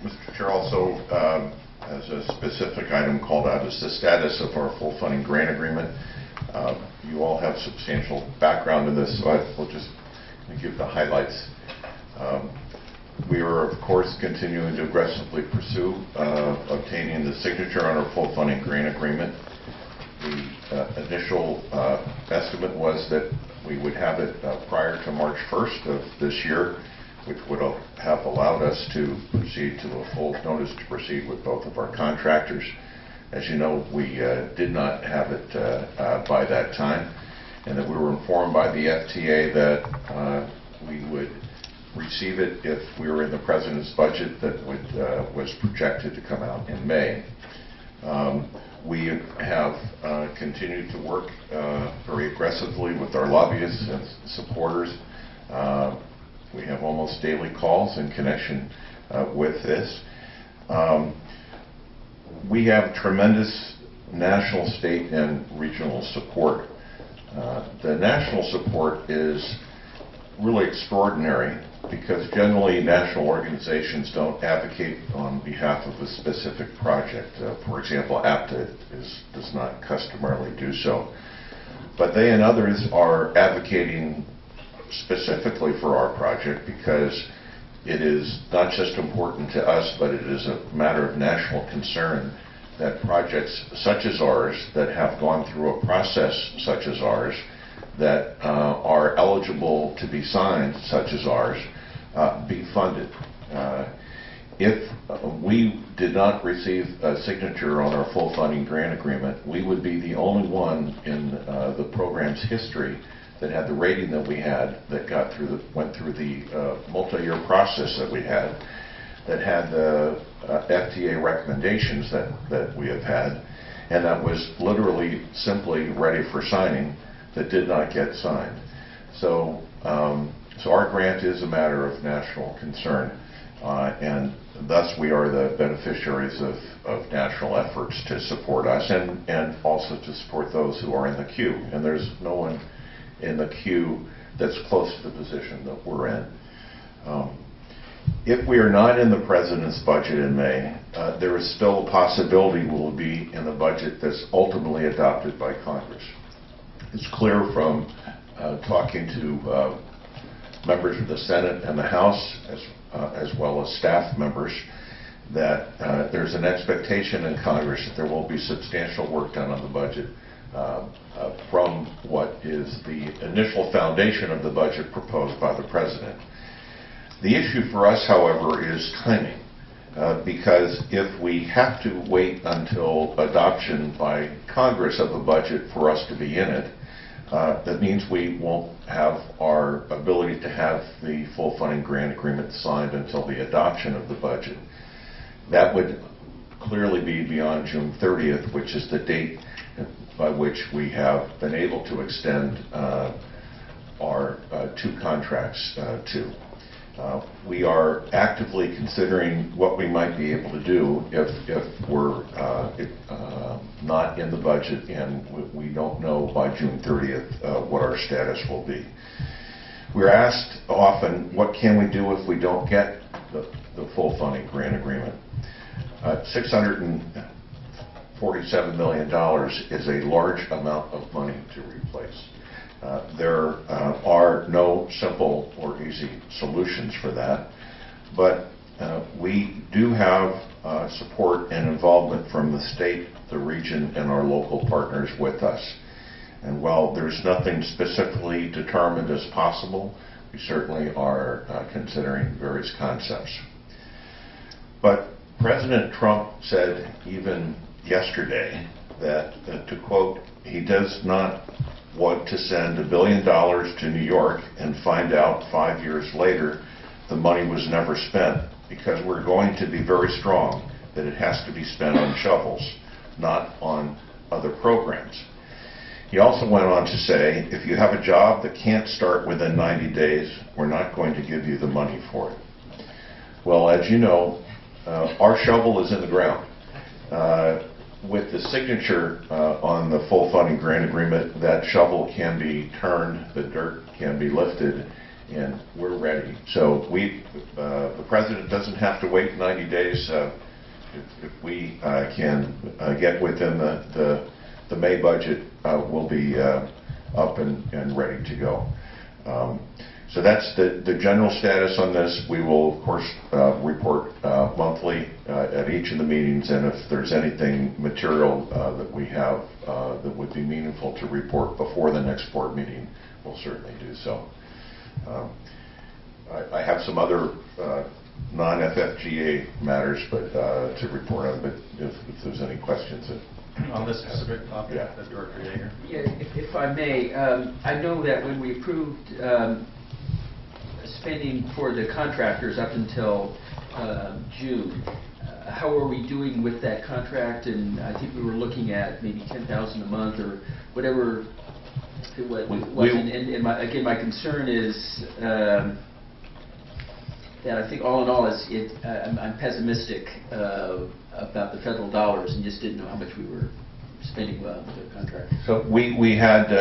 Mr. Chair, also as a specific item called out is the status of our full funding grant agreement. You all have substantial background in this, so I will just give the highlights. We are, of course, continuing to aggressively pursue obtaining the signature on our full funding grant agreement. The initial estimate was that we would have it prior to March 1st of this year, which would have allowed us to proceed to a full notice to proceed with both of our contractors. As you know, we did not have it by that time, and that we were informed by the FTA that we would receive it if we were in the President's budget that was projected to come out in May. We have continued to work very aggressively with our lobbyists and supporters. We have almost daily calls in connection with this. We have tremendous national, state, and regional support. The national support is really extraordinary because generally national organizations don't advocate on behalf of a specific project. For example, APTA does not customarily do so. But they and others are advocating specifically for our project because it is not just important to us, but it is a matter of national concern that projects such as ours that have gone through a process such as ours, that are eligible to be signed such as ours, be funded. If we did not receive a signature on our full funding grant agreement, we would be the only one in the program's history that had the rating that we had, that went through the multi-year process that we had, that had the FTA recommendations that we have had, and that was literally simply ready for signing, that did not get signed. So our grant is a matter of national concern, and thus we are the beneficiaries of national efforts to support us and also to support those who are in the queue. And there's no one in the queue that's close to the position that we're in. If we are not in the President's budget in May, there is still a possibility we will be in the budget that's ultimately adopted by Congress. It's clear from talking to members of the Senate and the House, as well as staff members, that there's an expectation in Congress that there will be substantial work done on the budget from what is the initial foundation of the budget proposed by the President. The issue for us, however, is timing, because if we have to wait until adoption by Congress of the budget for us to be in it, that means we won't have our ability to have the full funding grant agreement signed until the adoption of the budget. That would clearly be beyond June 30th, which is the date by which we have been able to extend our two contracts to. We are actively considering what we might be able to do if we're not in the budget and we don't know by June 30th what our status will be. We're asked often, what can we do if we don't get the full funding grant agreement? $647 million is a large amount of money to replace. There are no simple or easy solutions for that, but we do have support and involvement from the state, the region, and our local partners with us. And while there's nothing specifically determined as possible, we certainly are considering various concepts. But President Trump said even yesterday that, to quote, he does not want to send $1 billion to New York and find out 5 years later the money was never spent, because we're going to be very strong that it has to be spent on shovels, not on other programs. He also went on to say, if you have a job that can't start within 90 days, we're not going to give you the money for it. Well, as you know, our shovel is in the ground. With the signature on the full funding grant agreement, that shovel can be turned, the dirt can be lifted, and we're ready. So the President doesn't have to wait 90 days. If we can get within the May budget, we'll be up and ready to go. So that's the general status on this. We will, of course, report monthly at each of the meetings, and if there's anything material that we have that would be meaningful to report before the next board meeting, we'll certainly do so. I have some other non-FFGA matters to report on, but if there's any questions. On this specific topic, yeah. Director Yeager. Yeah, if I may, I know that when we approved spending for the contractors up until June, how are we doing with that contract? And I think we were looking at maybe $10,000 a month or whatever it was. And again, my concern is that I think all in all, I'm pessimistic about the federal dollars and just didn't know how much we were spending with the contract. So we had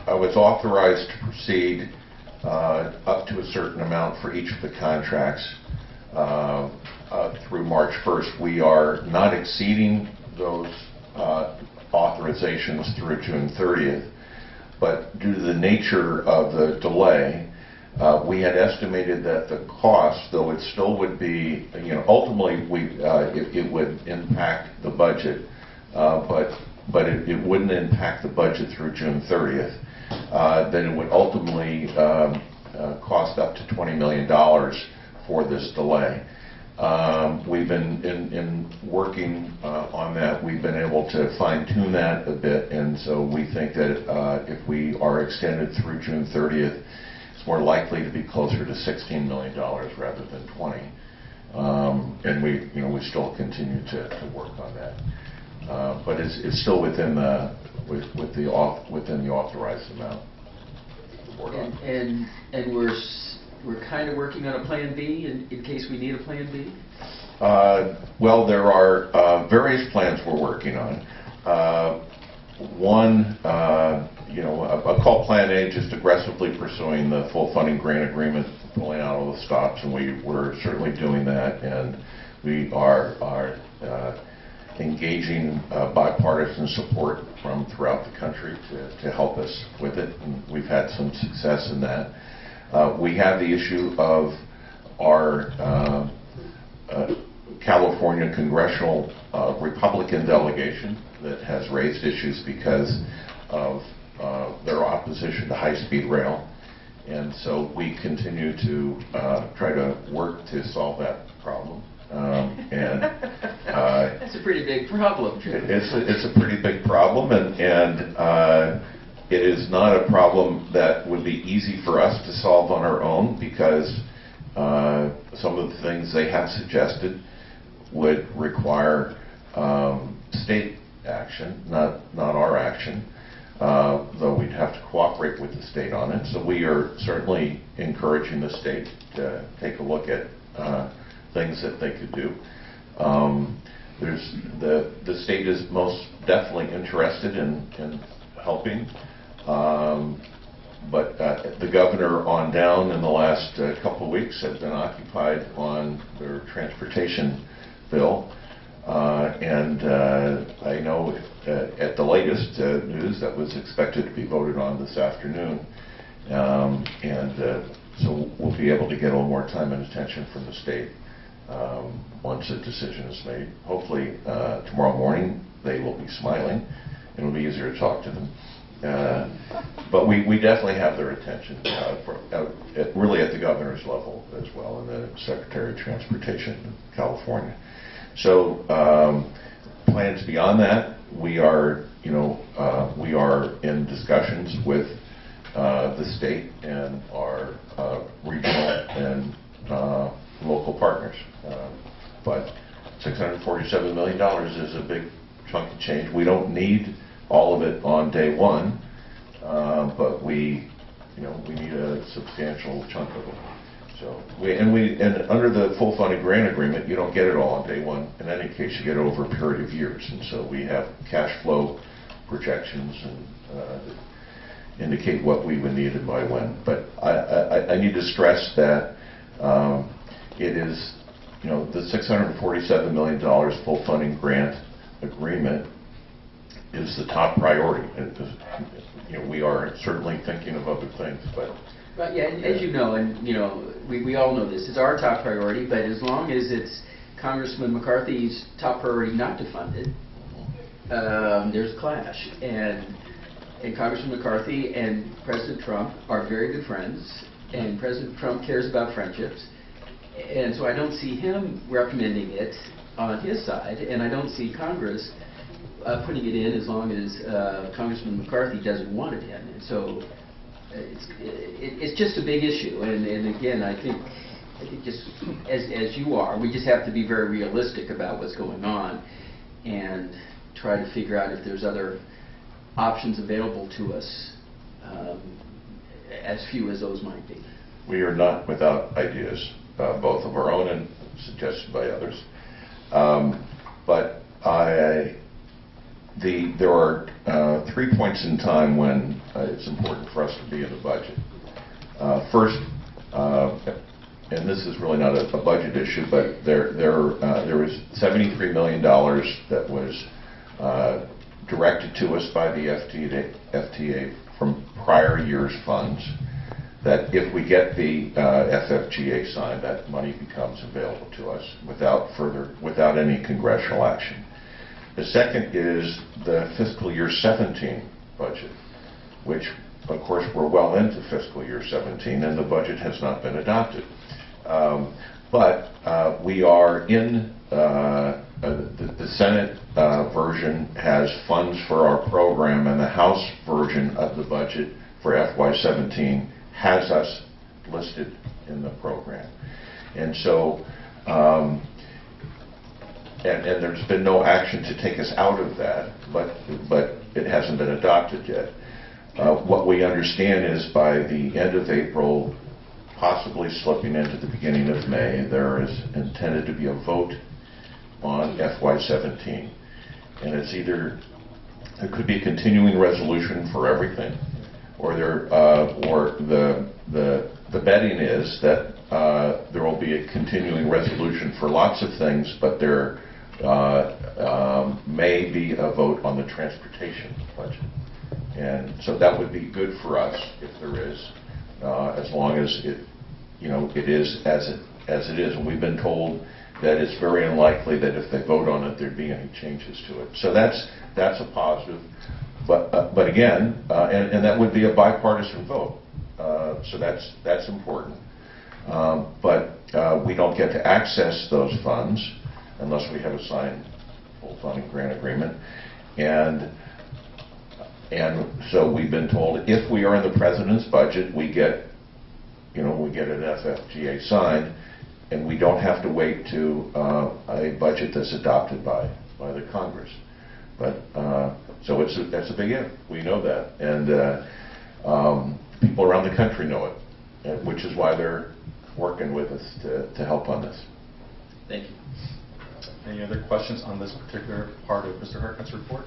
I was authorized to proceed up to a certain amount for each of the contracts through March 1st. We are not exceeding those authorizations through June 30th, but due to the nature of the delay, we had estimated that the cost, though it still would be, ultimately it would impact the budget, but it wouldn't impact the budget through June 30th. Then it would ultimately cost up to $20 million for this delay. We've been in working on that. We've been able to fine-tune that a bit, and so we think that if we are extended through June 30th, it's more likely to be closer to $16 million rather than 20. And we still continue to work on that. But it's still within the authorized amount. And we're kind of working on a plan B in case we need a plan B? Well, there are various plans we're working on. One, I'll call Plan A just aggressively pursuing the full funding grant agreement, pulling out all the stops, and we're certainly doing that, and we are engaging bipartisan support from throughout the country to help us with it, and we've had some success in that. We have the issue of our California congressional Republican delegation that has raised issues because of their opposition to high-speed rail, and so we continue to try to work to solve that problem. That's a pretty big problem. It's a pretty big problem, and it is not a problem that would be easy for us to solve on our own, because some of the things they have suggested would require state action, not our action, though we'd have to cooperate with the state on it. So we are certainly encouraging the state to take a look at things that they could do. The state is most definitely interested in helping, but the governor on down in the last couple of weeks have been occupied on their transportation bill, and I know at the latest news that was expected to be voted on this afternoon, and so we'll be able to get a little more time and attention from the state once a decision is made. Hopefully tomorrow morning they will be smiling and it'll be easier to talk to them. But we definitely have their attention, really at the governor's level as well, and the Secretary of Transportation in California. So plans beyond that, we are in discussions with the state and our regional and local partners. But $647 million is a big chunk of change. We don't need all of it on day one, but we need a substantial chunk of it. So and under the full funding grant agreement, you don't get it all on day one. In any case, you get it over a period of years, and so we have cash flow projections, and indicate what we would need and by when. But I need to stress that it is, the $647 million full funding grant agreement is the top priority. We are certainly thinking of other things, but... Right, yeah, and as you know, and we all know this, it's our top priority, but as long as it's Congressman McCarthy's top priority not to fund it, there's a clash. And Congressman McCarthy and President Trump are very good friends, and President Trump cares about friendships. And so I don't see him recommending it on his side, and I don't see Congress putting it in as long as Congressman McCarthy doesn't want it in. And so it's just a big issue. And again, I think just as you are, we just have to be very realistic about what's going on and try to figure out if there's other options available to us, as few as those might be. We are not without ideas, both of our own and suggested by others. But there are 3 points in time when it's important for us to be in the budget. First, and this is really not a budget issue, but there was $73 million that was directed to us by the FTA from prior year's funds, that if we get the FFGA signed, that money becomes available to us without any congressional action. The second is the fiscal year 17 budget, which of course we're well into fiscal year 17 and the budget has not been adopted. But we are in, the Senate version has funds for our program, and the House version of the budget for FY17 has us listed in the program. And so, and there's been no action to take us out of that, but it hasn't been adopted yet. What we understand is by the end of April, possibly slipping into the beginning of May, there is intended to be a vote on FY17. And it's either, it could be a continuing resolution for everything, or the betting is that there will be a continuing resolution for lots of things, but there may be a vote on the transportation budget. And so that would be good for us if there is, as long as it is as it is. And we've been told that it's very unlikely that if they vote on it, there'd be any changes to it. So that's a positive. But again, and that would be a bipartisan vote. So that's important. But we don't get to access those funds unless we have a signed full funding grant agreement. And so we've been told if we are in the president's budget, we get an FFGA signed, and we don't have to wait to a budget that's adopted by the Congress. But so that's a big if. We know that, and people around the country know it, which is why they're working with us to help on this. Thank you. Any other questions on this particular part of Mr. Hartnett's report?